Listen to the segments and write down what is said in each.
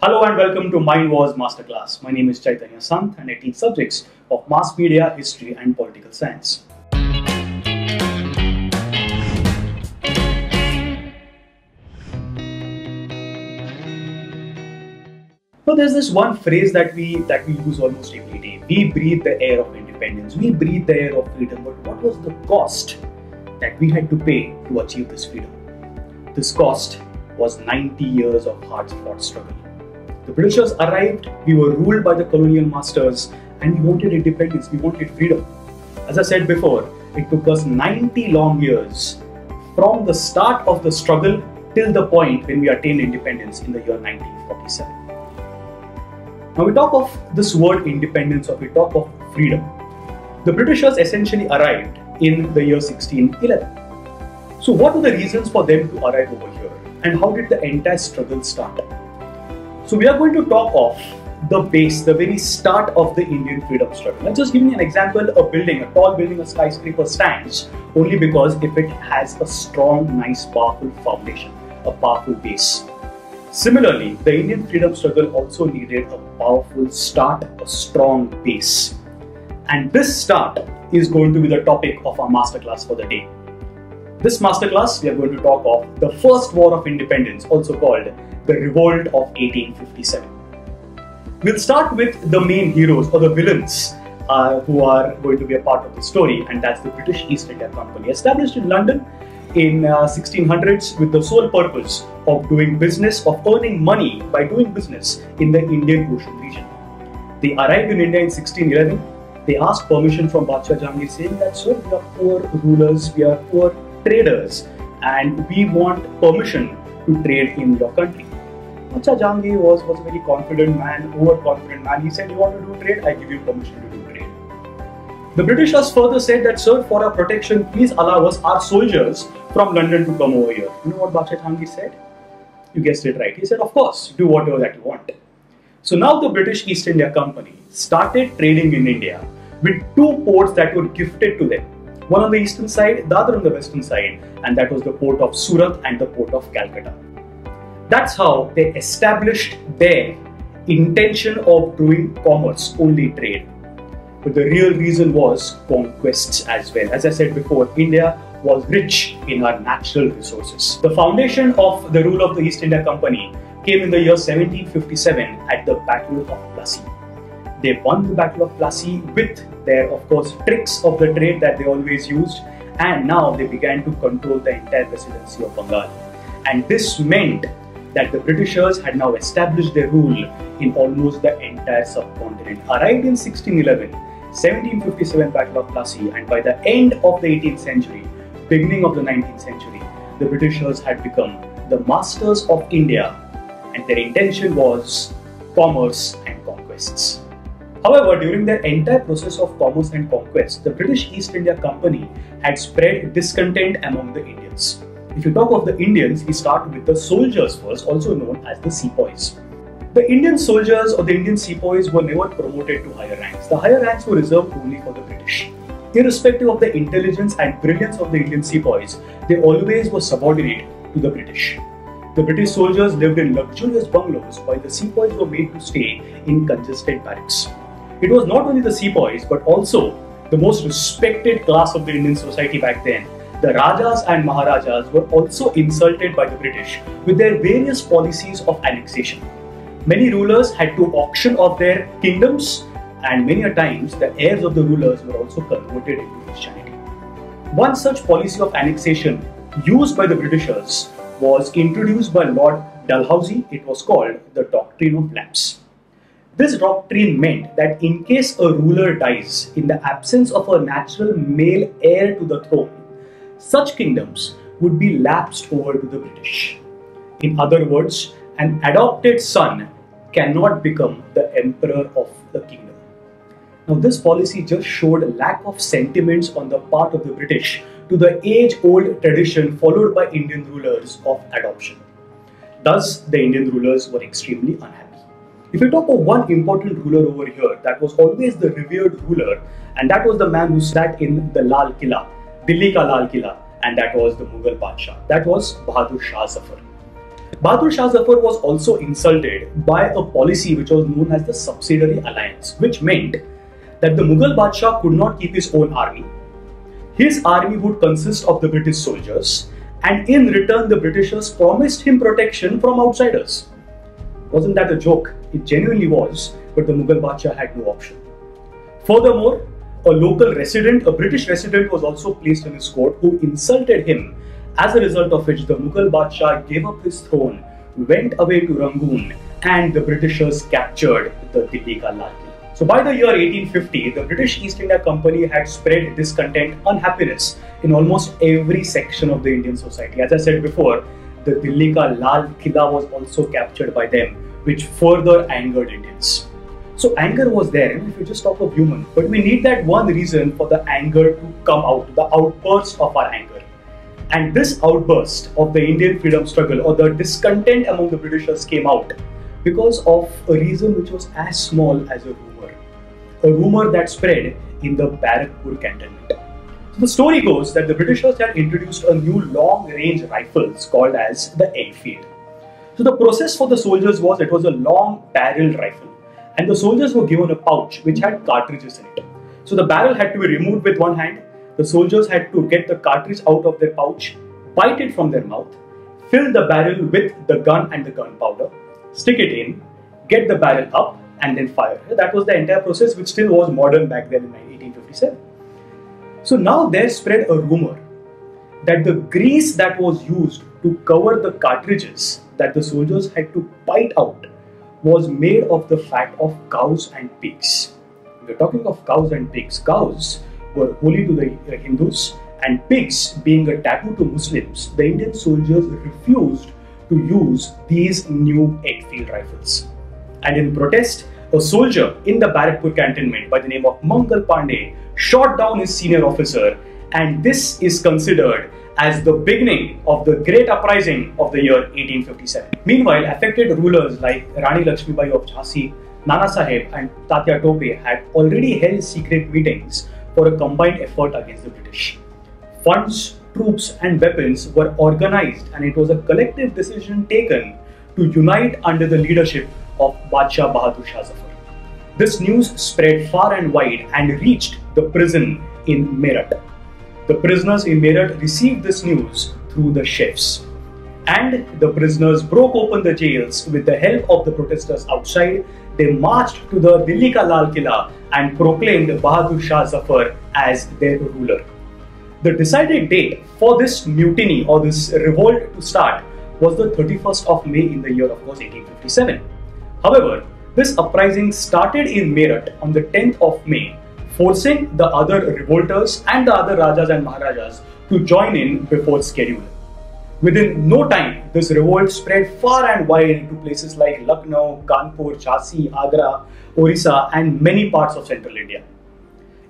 Hello and welcome to Mind Wars Masterclass. My name is Chaitanya Sant and I teach subjects of mass media, history and political science. So there's this one phrase that we use almost every day. We breathe the air of independence. We breathe the air of freedom. But what was the cost that we had to pay to achieve this freedom? This cost was 90 years of hard-fought struggle. The Britishers arrived, we were ruled by the colonial masters, and we wanted independence, we wanted freedom. As I said before, it took us 90 long years from the start of the struggle till the point when we attained independence in the year 1947. Now we talk of this word independence, or we talk of freedom. The Britishers essentially arrived in the year 1611. So what were the reasons for them to arrive over here, and how did the entire struggle start? So we are going to talk of the base, the very start of the Indian freedom struggle. Let's just give me an example. A building, a tall building, a skyscraper stands only because if it has a strong, nice, powerful foundation, a powerful base. Similarly, the Indian freedom struggle also needed a powerful start, a strong base. And this start is going to be the topic of our masterclass for the day. This masterclass, we are going to talk of the First War of Independence, also called the Revolt of 1857. We'll start with the main heroes or the villains who are going to be a part of the story, and that's the British East India Company, established in London in 1600s with the sole purpose of doing business, of earning money by doing business in the Indian Ocean region. They arrived in India in 1611. They asked permission from Badshah Jahangir, saying that, sir, we are poor rulers, we are poor traders, and we want permission to trade in your country. Badshah Jahangir was a very confident man, overconfident man. He said, you want to do trade? I give you permission to do trade. The Britishers further said that, sir, for our protection, please allow us, our soldiers from London, to come over here. You know what Badshah Jahangir said? You guessed it right. He said, of course, do whatever that you want. So now the British East India Company started trading in India with two ports that were gifted to them. One on the eastern side, the other on the western side, and that was the port of Surat and the port of Calcutta. That's how they established their intention of doing commerce, only trade. But the real reason was conquests as well. As I said before, India was rich in our natural resources. The foundation of the rule of the East India Company came in the year 1757 at the Battle of Plassey. They won the Battle of Plassey with their, of course, tricks of the trade that they always used, and now they began to control the entire presidency of Bengal. And this meant that the Britishers had now established their rule in almost the entire subcontinent. Arrived in 1611, 1757 Battle of Plassey, and by the end of the 18th century, beginning of the 19th century, the Britishers had become the masters of India, and their intention was commerce and conquests. However, during their entire process of commerce and conquest, the British East India Company had spread discontent among the Indians. If you talk of the Indians, we start with the soldiers first, also known as the sepoys. The Indian soldiers or the Indian sepoys were never promoted to higher ranks. The higher ranks were reserved only for the British. Irrespective of the intelligence and brilliance of the Indian sepoys, they always were subordinate to the British. The British soldiers lived in luxurious bungalows, while the sepoys were made to stay in congested barracks. It was not only the sepoys, but also the most respected class of the Indian society back then. The Rajas and Maharajas were also insulted by the British with their various policies of annexation. Many rulers had to auction off their kingdoms, and many a times the heirs of the rulers were also converted into Christianity. One such policy of annexation used by the Britishers was introduced by Lord Dalhousie. It was called the Doctrine of Lapse. This doctrine meant that in case a ruler dies in the absence of a natural male heir to the throne, such kingdoms would be lapsed over to the British. In other words, an adopted son cannot become the emperor of the kingdom. Now, this policy just showed a lack of sentiments on the part of the British to the age-old tradition followed by Indian rulers of adoption. Thus, the Indian rulers were extremely unhappy. If you talk of one important ruler over here, that was always the revered ruler, and that was the man who sat in the Lal Killa, Delhi ka Lal Killa, and that was the Mughal Badshah. That was Bahadur Shah Zafar. Bahadur Shah Zafar was also insulted by a policy which was known as the subsidiary alliance, which meant that the Mughal Badshah could not keep his own army. His army would consist of the British soldiers, and in return the Britishers promised him protection from outsiders. Wasn't that a joke? It genuinely was, but the Mughal Badshah had no option. Furthermore, a local resident, a British resident, was also placed in his court who insulted him, as a result of which the Mughal Badshah gave up his throne, went away to Rangoon, and the Britishers captured the Delhi ka Lal Killa. So by the year 1850, the British East India Company had spread discontent, unhappiness in almost every section of the Indian society. As I said before, the Delhi ka Lal Killa was also captured by them, which further angered Indians. So anger was there, if you just talk of human, but we need that one reason for the anger to come out, the outburst of our anger. And this outburst of the Indian freedom struggle, or the discontent among the Britishers, came out because of a reason which was as small as a rumor that spread in the Barakpur cantonment. So the story goes that the Britishers had introduced a new long-range rifles called as the Enfield. So the process for the soldiers was, it was a long barreled rifle, and the soldiers were given a pouch which had cartridges in it. So the barrel had to be removed with one hand. The soldiers had to get the cartridge out of their pouch, bite it from their mouth, fill the barrel with the gun and the gunpowder, stick it in, get the barrel up, and then fire. That was the entire process, which still was modern back then in 1857. So now there spread a rumor that the grease that was used to cover the cartridges that the soldiers had to bite out was made of the fat of cows and pigs. We're talking of cows and pigs. Cows were holy to the Hindus, and pigs being a taboo to Muslims, the Indian soldiers refused to use these new Enfield rifles. And in protest, a soldier in the Barakpur cantonment by the name of Mangal Pandey shot down his senior officer, and this is considered as the beginning of the great uprising of the year 1857. Meanwhile, affected rulers like Rani Lakshmibai of Jhansi, Nana Saheb and Tatya Tope had already held secret meetings for a combined effort against the British. Funds, troops and weapons were organized, and it was a collective decision taken to unite under the leadership of Badshah Bahadur Shah Zafar. This news spread far and wide and reached the prison in Meerut. The prisoners in Meerut received this news through the chefs, and the prisoners broke open the jails with the help of the protesters outside. They marched to the Delhi ka Lal Killa and proclaimed Bahadur Shah Zafar as their ruler. The decided date for this mutiny or this revolt to start was the 31st of May in the year of course 1857. However, this uprising started in Meerut on the 10th of May, forcing the other revolters and the other Rajas and Maharajas to join in before schedule. Within no time, this revolt spread far and wide into places like Lucknow, Kanpur, Jhansi, Agra, Orissa and many parts of central India.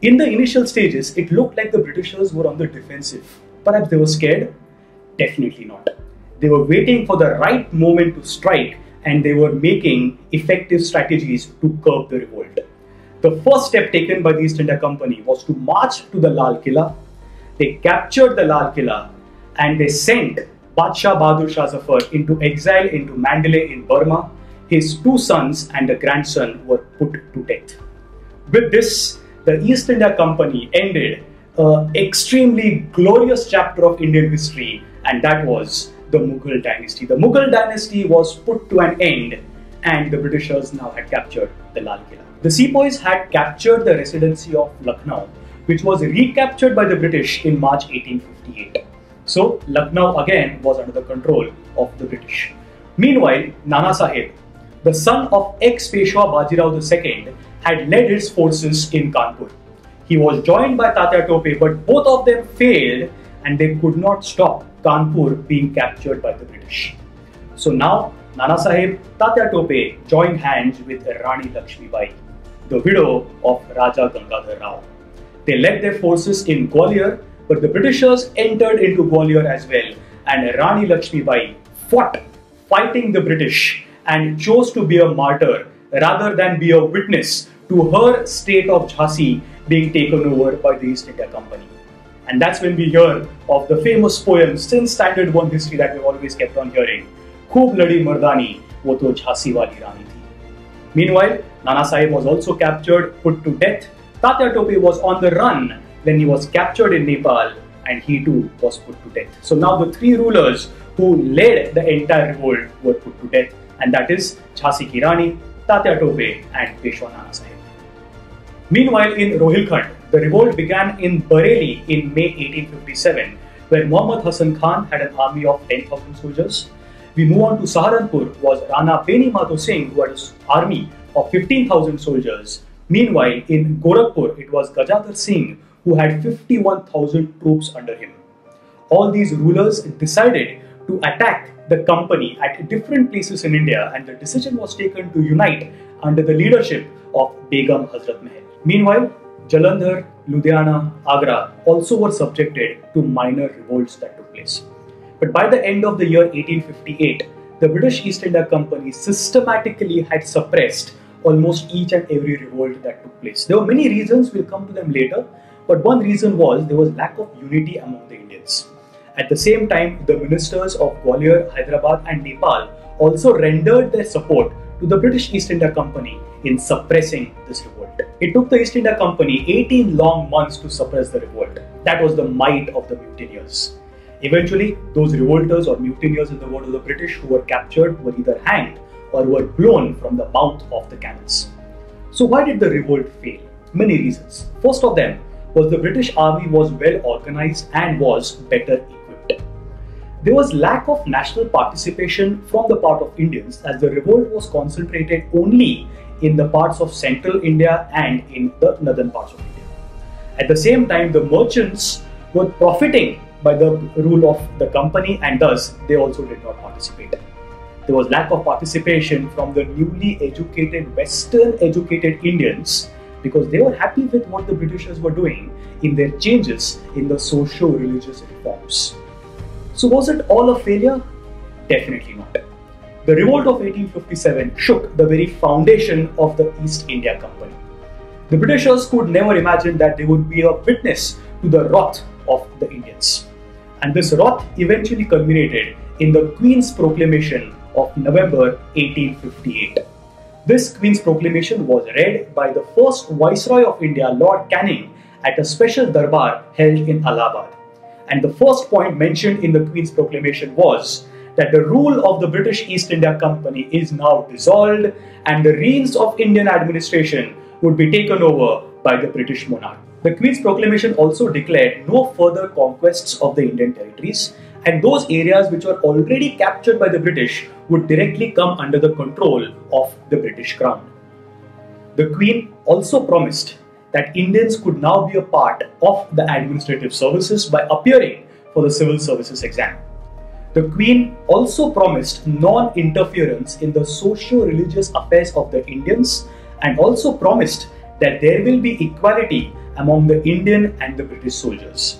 In the initial stages, it looked like the Britishers were on the defensive. Perhaps they were scared? Definitely not. They were waiting for the right moment to strike, and they were making effective strategies to curb the revolt. The first step taken by the East India Company was to march to the Lal Killa. They captured the Lal Killa and they sent Badshah Bahadur Shah Zafar into exile into Mandalay in Burma. His two sons and a grandson were put to death. With this, the East India Company ended an extremely glorious chapter of Indian history, and that was the Mughal dynasty. The Mughal dynasty was put to an end, and the Britishers now had captured the Lal Killa. The sepoys had captured the residency of Lucknow, which was recaptured by the British in March 1858. So Lucknow again was under the control of the British. Meanwhile, Nana Saheb, the son of ex-Peshwa Bajirao II, had led his forces in Kanpur. He was joined by Tatya Tope, but both of them failed and they could not stop Kanpur being captured by the British. So now Nana Saheb, Tatya Tope joined hands with Rani Lakshmibai, the widow of Raja Gangadhar Rao. They led their forces in Gwalior, but the Britishers entered into Gwalior as well, and Rani Lakshmibai fought, fighting the British, and chose to be a martyr rather than be a witness to her state of Jhansi being taken over by the East India Company. And that's when we hear of the famous poem, since Standard 1 history that we've always kept on hearing. खूब लड़ी मर्दानी, वो तो झांसी वाली रानी थी. Meanwhile, Nana Sahib was also captured, put to death. Tatya Tope was on the run when he was captured in Nepal, and he too was put to death. So now the three rulers who led the entire revolt were put to death, and that is Jhansi ki Rani, Tatya Tope, and Peshwa Nana Sahib. Meanwhile, in Rohilkhand, the revolt began in Bareilly in May 1857, where Muhammad Hasan Khan had an army of 10,000 soldiers. We move on to Saharanpur, was Rana Beni Mato Singh, who had an army of 15,000 soldiers. Meanwhile, in Gorakhpur, it was Gajadhar Singh, who had 51,000 troops under him. All these rulers decided to attack the company at different places in India, and the decision was taken to unite under the leadership of Begum Hazrat Mahal. Meanwhile, Jalandhar, Ludhiana, Agra also were subjected to minor revolts that took place. But by the end of the year 1858, the British East India Company systematically had suppressed almost each and every revolt that took place. There were many reasons, we'll come to them later, but one reason was there was lack of unity among the Indians. At the same time, the ministers of Gwalior, Hyderabad and Nepal also rendered their support to the British East India Company in suppressing this revolt. It took the East India Company 18 long months to suppress the revolt. That was the might of the mutineers. Eventually, those revolters or mutineers, in the word of the British, who were captured were either hanged or were blown from the mouth of the cannons. So why did the revolt fail? Many reasons. First of them was the British army was well organized and was better equipped. There was lack of national participation from the part of Indians, as the revolt was concentrated only in the parts of central India and in the northern parts of India. At the same time, the merchants were profiting by the rule of the company, and thus they also did not participate. There was lack of participation from the newly educated, Western educated Indians, because they were happy with what the Britishers were doing in their changes in the socio-religious reforms. So was it all a failure? Definitely not. The revolt of 1857 shook the very foundation of the East India Company. The Britishers could never imagine that they would be a witness to the wrath of the Indians. And this wrath eventually culminated in the Queen's Proclamation of November 1858. This Queen's Proclamation was read by the first Viceroy of India, Lord Canning, at a special darbar held in Allahabad. And the first point mentioned in the Queen's Proclamation was that the rule of the British East India Company is now dissolved and the reins of Indian administration would be taken over by the British monarch. The Queen's Proclamation also declared no further conquests of the Indian territories, and those areas which were already captured by the British would directly come under the control of the British Crown. The Queen also promised that Indians could now be a part of the administrative services by appearing for the civil services exam. The Queen also promised non-interference in the socio-religious affairs of the Indians, and also promised that there will be equality among the Indian and the British soldiers.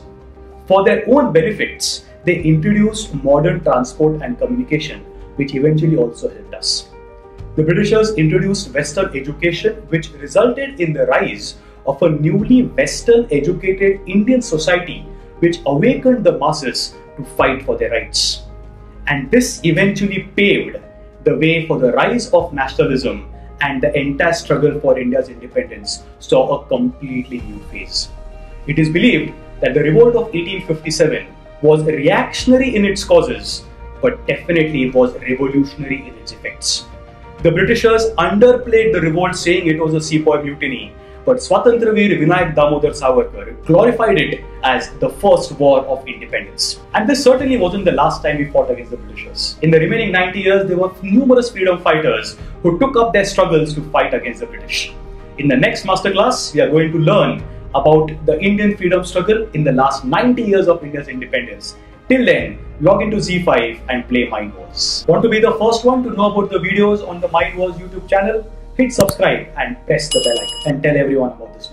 For their own benefits, they introduced modern transport and communication, which eventually also helped us. The Britishers introduced Western education, which resulted in the rise of a newly Western educated Indian society, which awakened the masses to fight for their rights. And this eventually paved the way for the rise of nationalism, and the entire struggle for India's independence saw a completely new phase. It is believed that the revolt of 1857 was reactionary in its causes, but definitely was revolutionary in its effects. The Britishers underplayed the revolt, saying it was a sepoy mutiny, but Swatantra Veer Vinayak Damodar Savarkar glorified it as the first war of independence. And this certainly wasn't the last time we fought against the Britishers. In the remaining 90 years, there were numerous freedom fighters who took up their struggles to fight against the British. In the next masterclass, we are going to learn about the Indian freedom struggle in the last 90 years of India's independence. Till then, log into ZEE5 and play Mind Wars. Want to be the first one to know about the videos on the Mind Wars YouTube channel? Hit subscribe and press the bell icon and tell everyone about this video.